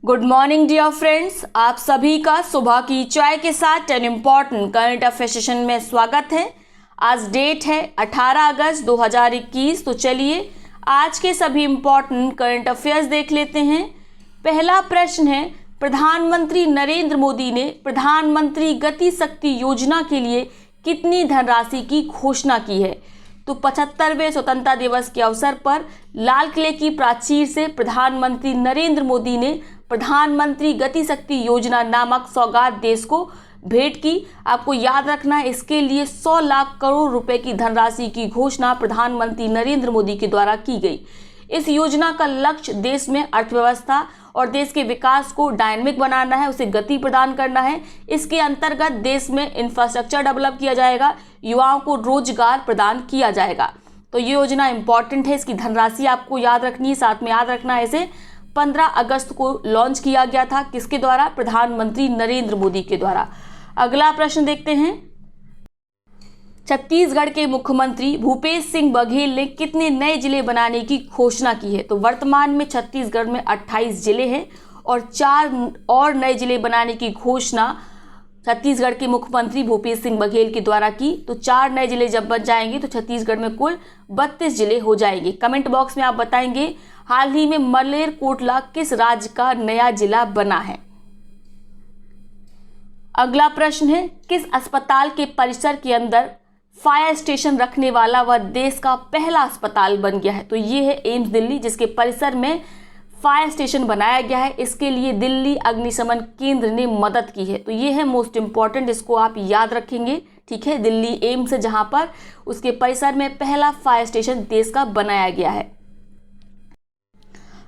Good morning dear friends, आप सभी का सुबह की चाय के साथ 10 इम्पॉर्टेंट करंट अफेयर सेशन में स्वागत है। आज डेट है 18 अगस्त 2021। तो चलिए आज के सभी इम्पॉर्टेंट करंट अफेयर्स देख लेते हैं। पहला प्रश्न है, प्रधानमंत्री नरेंद्र मोदी ने प्रधानमंत्री गति शक्ति योजना के लिए कितनी धनराशि की घोषणा की है? तो 75वें स्वतंत्रता दिवस के अवसर पर लाल किले की प्राचीर से प्रधानमंत्री नरेंद्र मोदी ने प्रधानमंत्री गति शक्ति योजना नामक सौगात देश को भेंट की। आपको याद रखना है, इसके लिए 100 लाख करोड़ रुपए की धनराशि की घोषणा प्रधानमंत्री नरेंद्र मोदी के द्वारा की गई। इस योजना का लक्ष्य देश में अर्थव्यवस्था और देश के विकास को डायनामिक बनाना है, उसे गति प्रदान करना है। इसके अंतर्गत देश में इंफ्रास्ट्रक्चर डेवलप किया जाएगा, युवाओं को रोजगार प्रदान किया जाएगा। तो ये योजना इंपॉर्टेंट है, इसकी धनराशि आपको याद रखनी है। साथ में याद रखना है, इसे 15 अगस्त को लॉन्च किया गया था। किसके द्वारा? प्रधानमंत्री नरेंद्र मोदी के द्वारा। अगला प्रश्न देखते हैं, छत्तीसगढ़ के मुख्यमंत्री भूपेश सिंह बघेल ने कितने नए जिले बनाने की घोषणा की है? तो वर्तमान में छत्तीसगढ़ में 28 जिले हैं और 4 और नए जिले बनाने की घोषणा छत्तीसगढ़ के मुख्यमंत्री भूपेश सिंह बघेल के द्वारा की। तो 4 नए जिले जब बन जाएंगे तो छत्तीसगढ़ में कुल 32 जिले हो जाएंगे। कमेंट बॉक्स में आप बताएंगे हाल ही में मलेरकोटला किस राज्य का नया जिला बना है? अगला प्रश्न है, किस अस्पताल के परिसर के अंदर फायर स्टेशन रखने वाला वह देश का पहला अस्पताल बन गया है? तो ये है एम्स दिल्ली, जिसके परिसर में फायर स्टेशन बनाया गया है। इसके लिए दिल्ली अग्निशमन केंद्र ने मदद की है। तो ये है मोस्ट इंपॉर्टेंट, इसको आप याद रखेंगे। ठीक है, दिल्ली एम्स है जहां पर उसके परिसर में पहला फायर स्टेशन देश का बनाया गया है।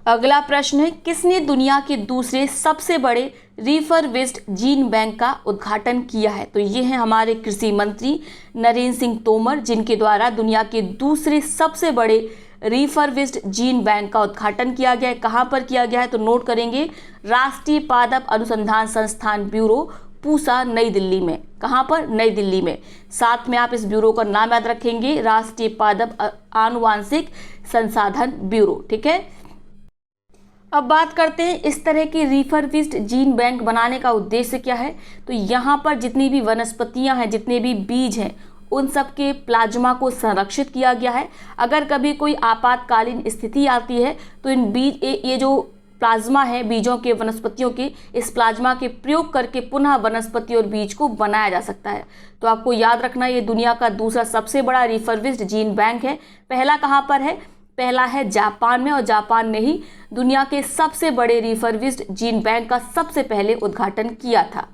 अगला प्रश्न है, किसने दुनिया के दूसरे सबसे बड़े रिफर्बिश्ड जीन बैंक का उद्घाटन किया है? तो ये है हमारे कृषि मंत्री नरेंद्र सिंह तोमर, जिनके द्वारा दुनिया के दूसरे सबसे बड़े रिफर्बिश्ड जीन बैंक का उद्घाटन किया गया है। कहाँ पर किया गया है? तो नोट करेंगे, राष्ट्रीय पादप अनुसंधान संस्थान ब्यूरो पूसा, नई दिल्ली में। कहाँ पर? नई दिल्ली में। साथ में आप इस ब्यूरो का नाम याद रखेंगे, राष्ट्रीय पादप आनुवांशिक संसाधन ब्यूरो। ठीक है, अब बात करते हैं इस तरह की रिफर्बिश्ड जीन बैंक बनाने का उद्देश्य क्या है। तो यहाँ पर जितनी भी वनस्पतियाँ हैं, जितने भी बीज हैं, उन सब के प्लाज्मा को संरक्षित किया गया है। अगर कभी कोई आपातकालीन स्थिति आती है तो इन बीज ये जो प्लाज्मा है बीजों के, वनस्पतियों के, इस प्लाज्मा के प्रयोग करके पुनः वनस्पति और बीज को बनाया जा सकता है। तो आपको याद रखना, ये दुनिया का दूसरा सबसे बड़ा रिफर्बिश्ड जीन बैंक है। पहला कहाँ पर है? पहला है जापान में, और जापान ने ही दुनिया के सबसे बड़े रिफर्बिश्ड जीन बैंक का सबसे पहले उद्घाटन किया था।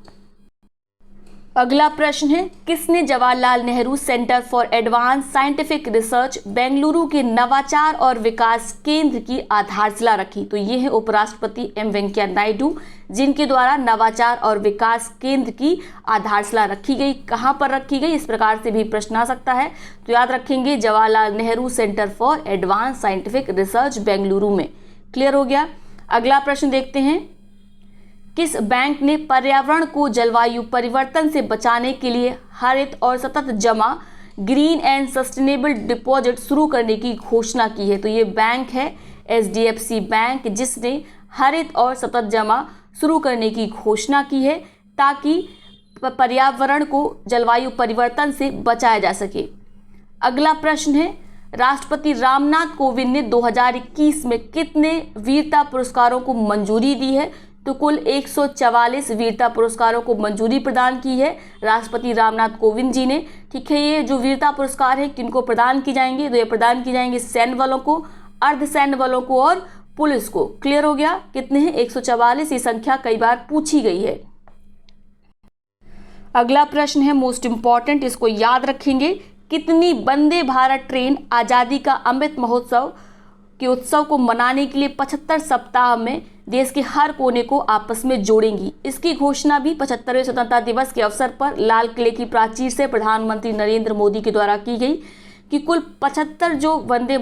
अगला प्रश्न है, किसने Jawaharlal Nehru centre for advance scientific research Bengaluru के नवाचार और विकास केंद्र की आधारशिला रखी? तो ये है उपराष्ट्रपति एम वेंकैया नायडू, जिनके द्वारा नवाचार और विकास केंद्र की आधारशिला रखी गई। कहाँ पर रखी गई? इस प्रकार से भी प्रश्न आ सकता है। तो याद रखेंगे, Jawaharlal Nehru centre for advance scientific research Bengaluru में। क्लियर हो गया। अगला प्रश्न देखते हैं, किस बैंक ने पर्यावरण को जलवायु परिवर्तन से बचाने के लिए हरित और सतत जमा ग्रीन एंड सस्टेनेबल डिपॉजिट शुरू करने की घोषणा की है? तो ये बैंक है HDFC बैंक, जिसने हरित और सतत जमा शुरू करने की घोषणा की है ताकि पर्यावरण को जलवायु परिवर्तन से बचाया जा सके। अगला प्रश्न है, राष्ट्रपति रामनाथ कोविंद ने 2021 में कितने वीरता पुरस्कारों को मंजूरी दी है? तो कुल 144 वीरता पुरस्कारों को मंजूरी प्रदान की है राष्ट्रपति रामनाथ कोविंद जी ने। ठीक है, ये जो वीरता पुरस्कार है किनको प्रदान की जाएंगे? तो ये प्रदान की जाएंगे सैन्य बलों को, अर्धसैन्य बलों को और पुलिस को। क्लियर हो गया। कितने हैं? 144। ये संख्या कई बार पूछी गई है। अगला प्रश्न है मोस्ट इंपॉर्टेंट, इसको याद रखेंगे, कितनी वंदे भारत ट्रेन आजादी का अमृत महोत्सव के उत्सव को मनाने के लिए 75 सप्ताह में देश के हर कोने को आपस में जोड़ेंगी? इसकी घोषणा भी 75वें स्वतंत्रता दिवस के अवसर पर लाल किले की प्राचीर से प्रधानमंत्री नरेंद्र मोदी के द्वारा की गई। कि कुल 75 जो वंदे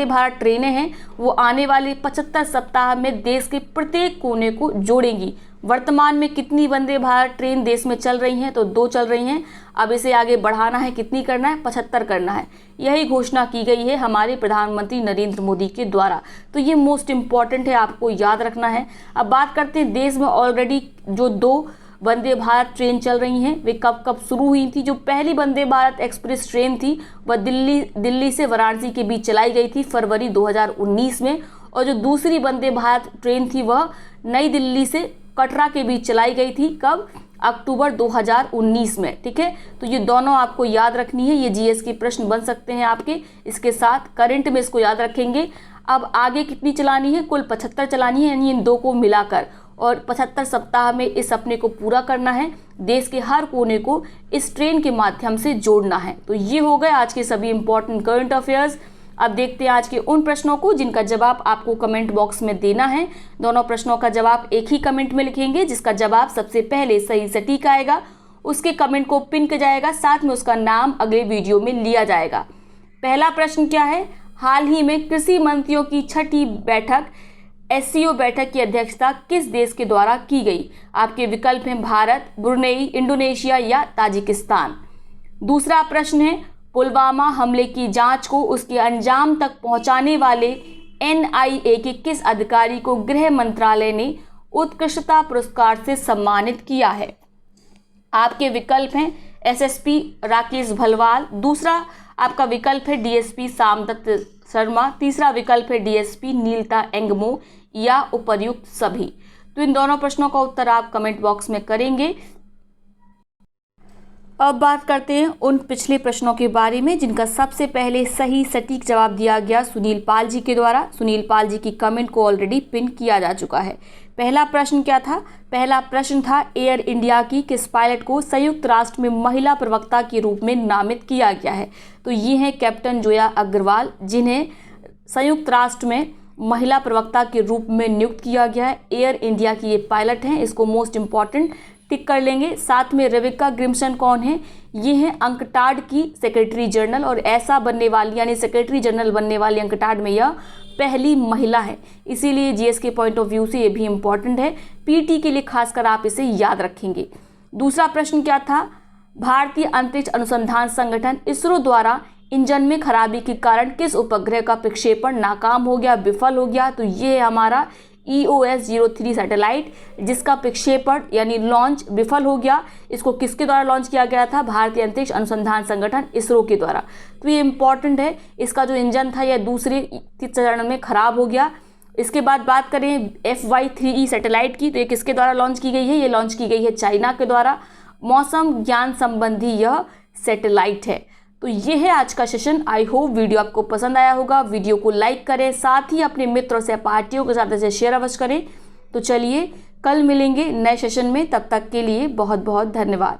भारत ट्रेनें हैं वो आने वाले 75 सप्ताह में देश के प्रत्येक कोने को जोड़ेंगी। वर्तमान में कितनी वंदे भारत ट्रेन देश में चल रही हैं? तो 2 चल रही हैं। अब इसे आगे बढ़ाना है, कितनी करना है? 75 करना है। यही घोषणा की गई है हमारे प्रधानमंत्री नरेंद्र मोदी के द्वारा। तो ये मोस्ट इम्पॉर्टेंट है, आपको याद रखना है। अब बात करते हैं देश में ऑलरेडी जो 2 वंदे भारत ट्रेन चल रही हैं वे कब कब शुरू हुई थी। जो पहली वंदे भारत एक्सप्रेस ट्रेन थी वह दिल्ली से वाराणसी के बीच चलाई गई थी फरवरी 2019 में, और जो दूसरी वंदे भारत ट्रेन थी वह नई दिल्ली से कटरा के बीच चलाई गई थी। कब? अक्टूबर 2019 में। ठीक है, तो ये दोनों आपको याद रखनी है। ये जीएस के प्रश्न बन सकते हैं आपके, इसके साथ करंट में इसको याद रखेंगे। अब आगे कितनी चलानी है? कुल 75 चलानी है, यानी इन 2 को मिलाकर, और 75 सप्ताह में इस सपने को पूरा करना है। देश के हर कोने को इस ट्रेन के माध्यम से जोड़ना है। तो ये हो गए आज के सभी इंपॉर्टेंट करंट अफेयर्स। अब देखते हैं आज के उन प्रश्नों को जिनका जवाब आपको कमेंट बॉक्स में देना है। दोनों प्रश्नों का जवाब एक ही कमेंट में लिखेंगे। जिसका जवाब सबसे पहले सही सटीक आएगा उसके कमेंट को पिन किया जाएगा, साथ में उसका नाम अगले वीडियो में लिया जाएगा। पहला प्रश्न क्या है? हाल ही में कृषि मंत्रियों की 6ठी बैठक एससीओ बैठक की अध्यक्षता किस देश के द्वारा की गई? आपके विकल्प हैं भारत, ब्रुनेई, इंडोनेशिया या ताजिकिस्तान। दूसरा प्रश्न है पुलवामा हमले की जांच को उसके अंजाम तक पहुंचाने वाले एनआईए के किस अधिकारी को गृह मंत्रालय ने उत्कृष्टता पुरस्कार से सम्मानित किया है? आपके विकल्प हैं एसएसपी राकेश भलवाल, दूसरा आपका विकल्प है डीएसपी सामदत्त शर्मा, तीसरा विकल्प है डीएसपी नीलता एंगमो, या उपर्युक्त सभी। तो इन दोनों प्रश्नों का उत्तर आप कमेंट बॉक्स में करेंगे। अब बात करते हैं उन पिछले प्रश्नों के बारे में जिनका सबसे पहले सही सटीक जवाब दिया गया सुनील पाल जी के द्वारा। सुनील पाल जी की कमेंट को ऑलरेडी पिन किया जा चुका है। पहला प्रश्न क्या था? पहला प्रश्न था एयर इंडिया की किस पायलट को संयुक्त राष्ट्र में महिला प्रवक्ता के रूप में नामित किया गया है? तो ये हैं कैप्टन जोया अग्रवाल, जिन्हें संयुक्त राष्ट्र में महिला प्रवक्ता के रूप में नियुक्त किया गया है। एयर इंडिया की ये पायलट हैं, इसको मोस्ट इम्पॉर्टेंट टिक कर लेंगे। साथ में रेबिका ग्रिमसन कौन है? ये हैं अंकटाड की सेक्रेटरी जनरल, और ऐसा बनने वाली यानी सेक्रेटरी जनरल बनने वाली अंकटाड में यह पहली महिला है। इसीलिए जीएस के पॉइंट ऑफ व्यू से ये भी इम्पॉर्टेंट है। पीटी के लिए खासकर आप इसे याद रखेंगे। दूसरा प्रश्न क्या था? भारतीय अंतरिक्ष अनुसंधान संगठन इसरो द्वारा इंजन में खराबी के कारण किस उपग्रह का प्रक्षेपण नाकाम हो गया, विफल हो गया? तो ये है हमारा EOS-03 सैटेलाइट, जिसका प्रक्षेपण यानी लॉन्च विफल हो गया। इसको किसके द्वारा लॉन्च किया गया था? भारतीय अंतरिक्ष अनुसंधान संगठन इसरो के द्वारा। तो ये इंपॉर्टेंट है। इसका जो इंजन था यह दूसरे चरण में खराब हो गया। इसके बाद बात करें FY-3E सैटेलाइट की, तो ये किसके द्वारा लॉन्च की गई है? ये लॉन्च की गई है चाइना के द्वारा। मौसम ज्ञान संबंधी यह सैटेलाइट है। तो ये है आज का सेशन। आई होप वीडियो आपको पसंद आया होगा। वीडियो को लाइक करें, साथ ही अपने मित्रों से पार्टियों के साथ इसे शेयर अवश्य करें। तो चलिए कल मिलेंगे नए सेशन में, तब तक के लिए बहुत बहुत धन्यवाद।